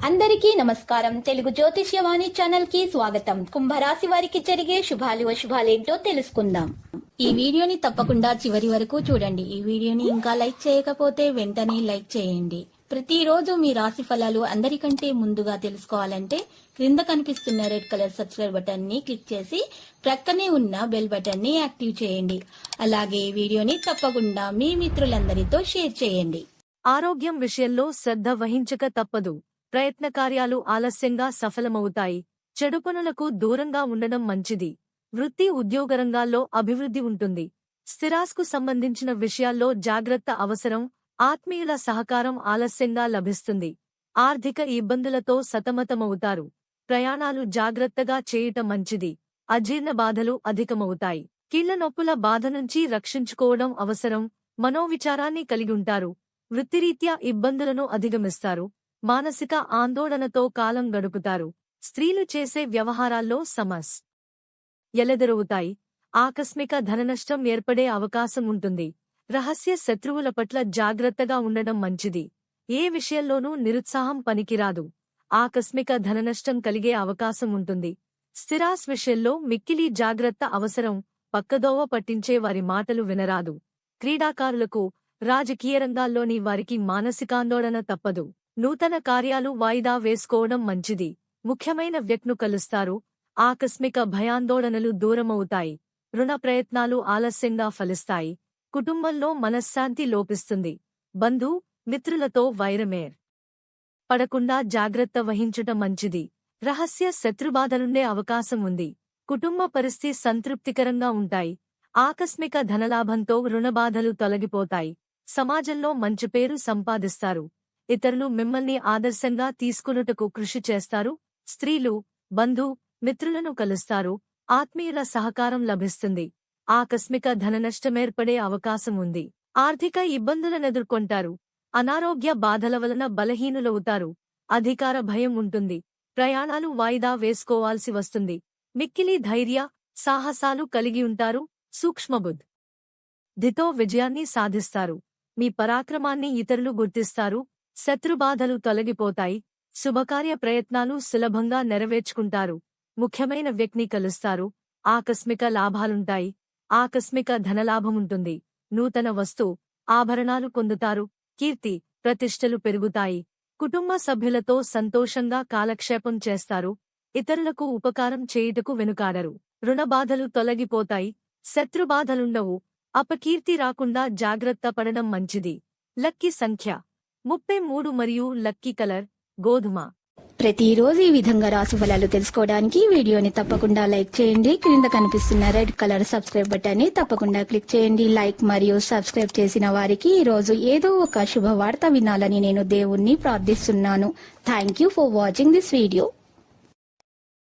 అందరికీ నమస్కారం. తెలుగు జ్యోతిష్యవాణి ఛానల్ కి స్వాగతం. కుంభరాశి వారికి జరిగే శుభాలు అశుభాలేంటో తెలుసుకుందాం. ఈ వీడియోని తప్పకుండా చివరి వరకు చూడండి. ఈ వీడియోని ఇంకా లైక్ చేయకపోతే వెంటనే లైక్ చేయండి. ప్రతిరోజు మీ రాశి ఫలాలు అందరికంటే ముందుగా తెలుసుకోవాలంటే క్రింద కనిపిస్తున్న రెడ్ కలర్ సబ్స్క్రైబ్ బటన్ ని క్లిక్ చేసి ప్రక్కనే ఉన్న బెల్ బటన్ ని యాక్టివ్ చేయండి. అలాగే ఈ వీడియోని తప్పకుండా మీ మిత్రులందరితో షేర్ చేయండి. ఆరోగ్యం విషయంలో శ్రద్ధ వహించక తప్పదు. ప్రయత్న కార్యాలు ఆలస్యంగా సఫలమవుతాయి. చెడు పనులకు దూరంగా ఉండడం మంచిది. వృత్తి ఉద్యోగ రంగాల్లో అభివృద్ధి ఉంటుంది. స్థిరాస్తికు సంబంధించిన విషయాల్లో జాగ్రత్త అవసరం. ఆత్మీయుల సహకారం ఆలస్యంగా లభిస్తుంది. ఆర్థిక ఇబ్బందులతో సతమతమవుతారు. ప్రయాణాలు జాగ్రత్తగా చేయటం మంచిది. అజీర్ణ బాధలు అధికమవుతాయి. కీళ్ల నొప్పుల బాధ నుంచి రక్షించుకోవడం అవసరం. మనోవిచారాన్ని కలిగుంటారు. వృత్తిరీత్యా ఇబ్బందులను అధిగమిస్తారు. మానసిక ఆందోళనతో కాలం గడుపుతారు. స్త్రీలు చేసే వ్యవహారాల్లో సమస్యలెదురవుతాయి. ఆకస్మిక ధననష్టం ఏర్పడే అవకాశం ఉంటుంది. రహస్య శత్రువుల పట్ల జాగ్రత్తగా ఉండడం మంచిది. ఏ విషయంలోనూ నిరుత్సాహం పనికిరాదు. ఆకస్మిక ధననష్టం కలిగే అవకాశం ఉంటుంది. స్థిరాస్ విషయంలో మిక్కిలి జాగ్రత్త అవసరం. పక్కదోవ పట్టించే వారి మాటలు వినరాదు. క్రీడాకారులకు, రాజకీయ రంగాల్లోని వారికి మానసికాందోళన తప్పదు. నూతన కార్యాలు వాయిదా వేసుకోవడం మంచిది. ముఖ్యమైన వ్యక్తిను కలుస్తారు. ఆకస్మిక భయాందోళనలు దూరమవుతాయి. రుణ ప్రయత్నాలు ఆలస్యంగా ఫలిస్తాయి. కుటుంబంలో మనశ్శాంతి లోపిస్తుంది. బంధు మిత్రులతో వైరమేర్ పడకుండా జాగ్రత్త వహించటం మంచిది. రహస్య శత్రుబాధలుండే అవకాశం ఉంది. కుటుంబ పరిస్థితి సంతృప్తికరంగా ఉంటాయి. ఆకస్మిక ధనలాభంతో రుణబాధలు తొలగిపోతాయి. సమాజంలో మంచి పేరు సంపాదిస్తారు. ఇతరులు మిమ్మల్ని ఆదర్శంగా తీసుకునుటకు కృషి చేస్తారు. స్త్రీలు బంధు మిత్రులను కలుస్తారు. ఆత్మీయుల సహకారం లభిస్తుంది. ఆకస్మిక ధననష్టమేర్పడే అవకాశం ఉంది. ఆర్థిక ఇబ్బందులనెదుర్కొంటారు. అనారోగ్య బాధల వలన బలహీనులవుతారు. అధికార భయం ఉంటుంది. ప్రయాణాలు వాయిదా వేసుకోవాల్సి వస్తుంది. మిక్కిలి ధైర్య సాహసాలు కలిగి ఉంటారు. సూక్ష్మబుద్ధితో విజయాన్ని సాధిస్తారు. మీ పరాక్రమాన్ని ఇతరులు గుర్తిస్తారు. శత్రుబాధలు తొలగిపోతాయి. శుభకార్య ప్రయత్నాలు సులభంగా నెరవేర్చుకుంటారు. ముఖ్యమైన వ్యక్తిని కలుస్తారు. ఆకస్మిక లాభాలుంటాయి. ఆకస్మిక ధనలాభముంటుంది. నూతన ఆభరణాలు పొందుతారు. కీర్తి ప్రతిష్టలు పెరుగుతాయి. కుటుంబ సభ్యులతో సంతోషంగా కాలక్షేపం చేస్తారు. ఇతరులకు ఉపకారం చేయుటకు వెనుకాడరు. రుణబాధలు తొలగిపోతాయి. శత్రుబాధలుండవు. అపకీర్తి రాకుండా జాగ్రత్త పడడం మంచిది. లక్కీ సంఖ్య 33 మరియు లక్కీ కలర్ గోధుమ. ప్రతిరోజు ఈ విధంగా రాశి ఫలాలు తెలుసుకోవడానికి వీడియోని తప్పకుండా లైక్ చేయండి. క్రింద కనిపిస్తున్న రెడ్ కలర్ సబ్స్క్రైబ్ బటన్ ని తప్పకుండా క్లిక్ చేయండి. లైక్ మరియు సబ్స్క్రైబ్ చేసిన వారికి ఈ రోజు ఏదో ఒక శుభవార్త వినాలని నేను దేవుణ్ణి ప్రార్థిస్తున్నాను. Thank you for watching this video.